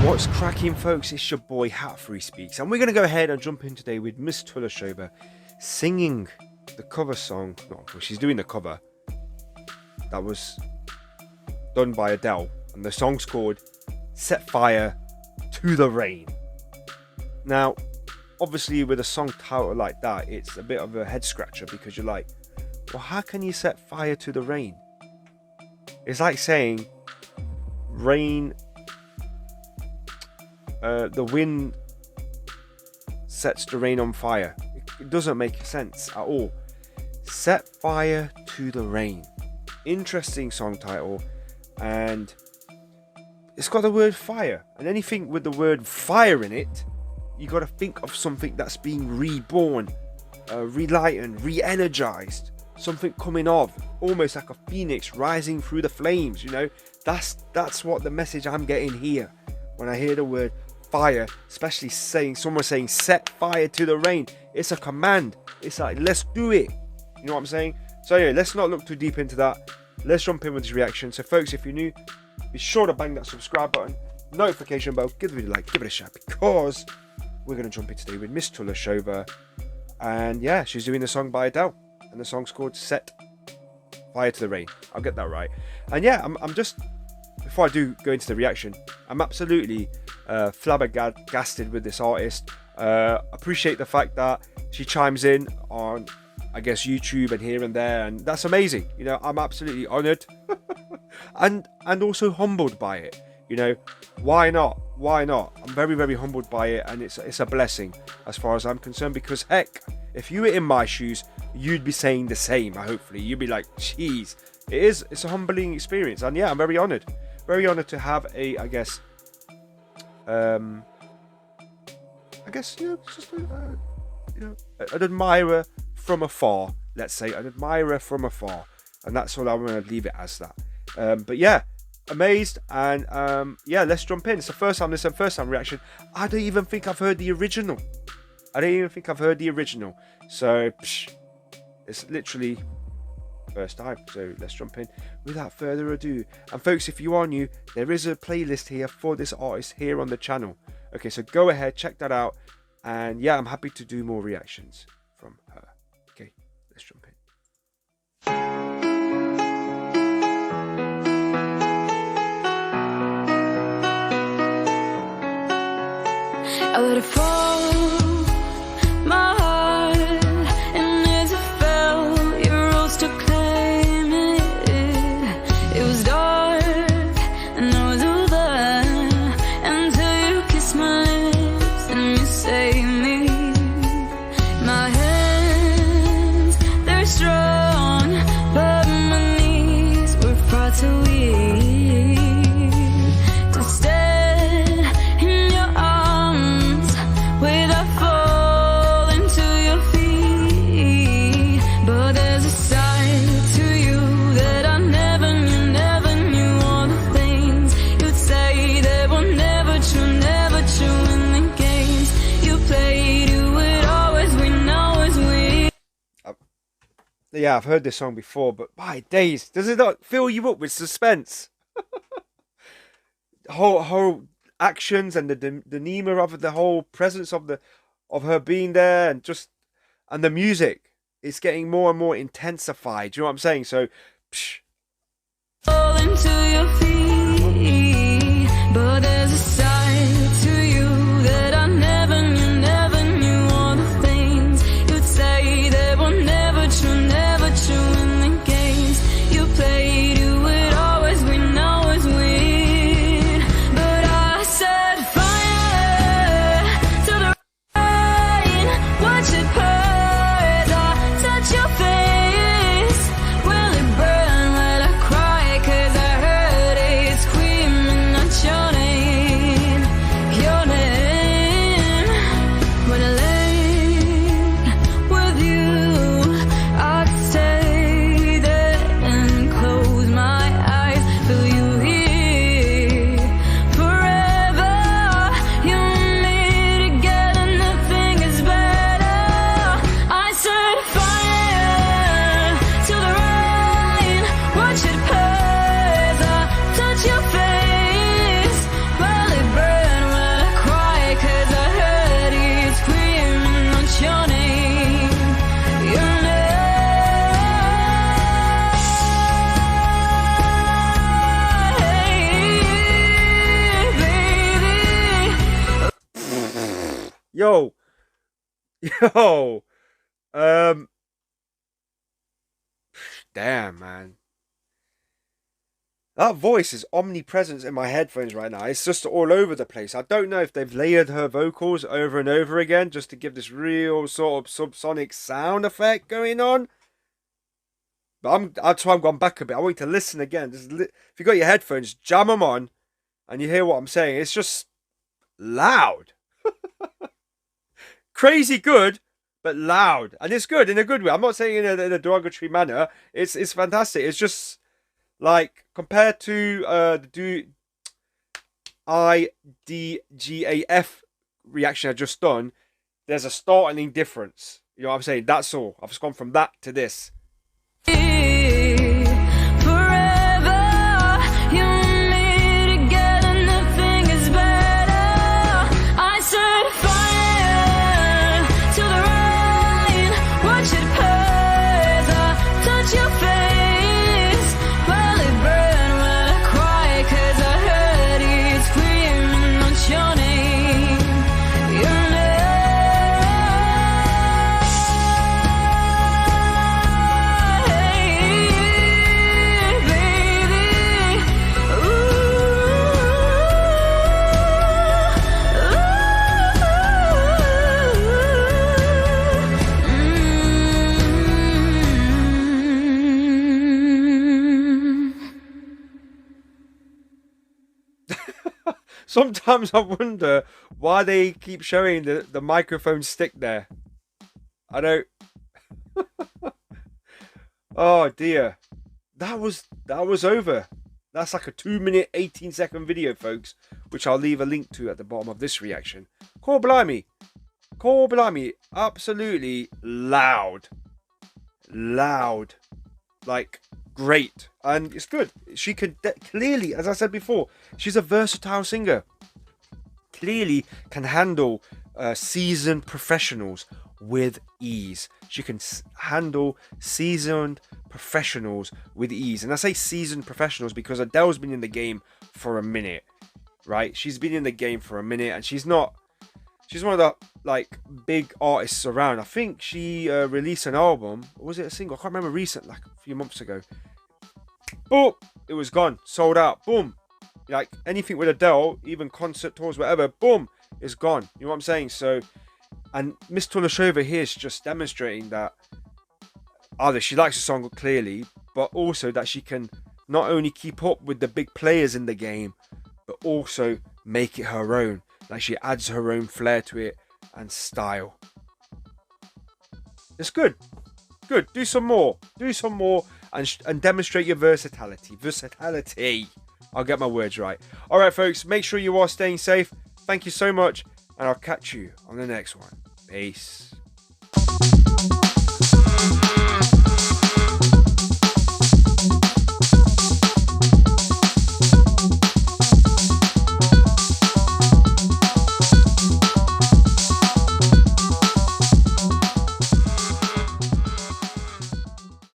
What's cracking, folks? It's your boy Hat3 Speaks, and we're going to go ahead and jump in today with Miss Tuleshova singing the cover song. No, well, she's doing the cover that was done by Adele, and the song's called Set Fire to the Rain. Now, obviously, with a song title like that, it's a bit of a head scratcher because you're like, well, how can you set fire to the rain? It's like saying rain. The wind sets the rain on fire. It doesn't make sense at all. Set fire to the rain. Interesting song title, and it's got the word fire. And anything with the word fire in it, you got to think of something that's being reborn, relightened, re-energized. Something coming of, almost like a phoenix rising through the flames. You know, that's what the message I'm getting here when I hear the word fire, especially someone saying set fire to the rain. It's a command. It's like, let's do it. You know what I'm saying? So anyway, let's not look too deep into that. Let's jump in with this reaction. So folks, if you're new, be sure to bang that subscribe button, notification bell, give the video a like, give it a share, because we're going to jump in today with Miss Tuleshova. And yeah, she's doing the song by Adele, and the song's called Set Fire to the Rain. I'll get that right. And yeah, I'm just, before I do go into the reaction, I'm absolutely flabbergasted with this artist. Appreciate the fact that she chimes in on, I guess, YouTube and here and there, and that's amazing. You know, I'm absolutely honoured and also humbled by it. You know, why not? Why not? I'm very, very humbled by it, and it's a blessing as far as I'm concerned, because heck, if you were in my shoes, you'd be saying the same. Hopefully, you'd be like, "Geez, it's a humbling experience," and yeah, I'm very honoured to have a, I guess, you know, just an admirer from afar. Let's say an admirer from afar, and that's all I'm going to leave it as that. But yeah, amazed, and yeah, let's jump in. It's the first time reaction. I don't even think I've heard the original. So it's literally first time. So let's jump in without further ado. And folks, if you are new, there is a playlist here for this artist here on the channel. Okay, so go ahead, check that out, and yeah, I'm happy to do more reactions from her. Okay, let's jump in. I let it fall, my heart, and as it fell, your rose to claim it. It was dark, and I was over, until you kissed my lips and you saved me. My hands, they're strong, but my knees were far too weak to stand in your arms without falling to your feet. But there's a side to you that I never knew all the things you'd say that were never true, in the games you played, you would always win, always win. Yeah, I've heard this song before, but my days, does it not fill you up with suspense? whole actions and the demeanor of it, the whole presence of her being there, and the music, it's getting more and more intensified. Do you know what I'm saying? So Fall into your feet, but there's a side to you that I never knew all the things you'd say that were never true, in the games you played, you would always win, always win. But I set fire to the rain, watch it pour, I touch your face, will it burn, will I cry, 'cause I heard Yo, yo, um, damn, man. That voice is omnipresent in my headphones right now. It's just all over the place. I don't know if they've layered her vocals over and over again just to give this real sort of subsonic sound effect going on. But that's why I've gone back a bit. I want you to listen again. If you got your headphones, jam them on, and you hear what I'm saying. It's just loud. Crazy good, but loud. And it's good in a good way. I'm not saying in a derogatory manner. It's fantastic. It's just like compared to the IDGAF reaction I just done, there's a startling difference. You know what I'm saying? That's all. I've just gone from that to this. Sometimes I wonder why they keep showing the microphone stick there. I don't. Oh dear, that was over. That's like a 2-minute 18-second video, folks, which I'll leave a link to at the bottom of this reaction. Call blimey, absolutely loud, like great, and it's good. She can clearly, as I said before, she's a versatile singer. Clearly can handle seasoned professionals with ease. She can handle seasoned professionals with ease. And I say seasoned professionals because Adele's been in the game for a minute, right? She's been in the game for a minute, and she's one of the like big artists around. I think she released an album, or was it a single? I can't remember. Recent, like a few months ago. Boom! It was gone, sold out. Boom! Like anything with Adele, even concert tours, whatever. Boom! It's gone. You know what I'm saying? So, and Miss Tuleshova here is just demonstrating that either she likes the song clearly, but also that she can not only keep up with the big players in the game, but also make it her own. Like she adds her own flair to it and style. It's good. Good. Do some more. And demonstrate your versatility. I'll get my words right. All right, folks. Make sure you are staying safe. Thank you so much, and I'll catch you on the next one. Peace.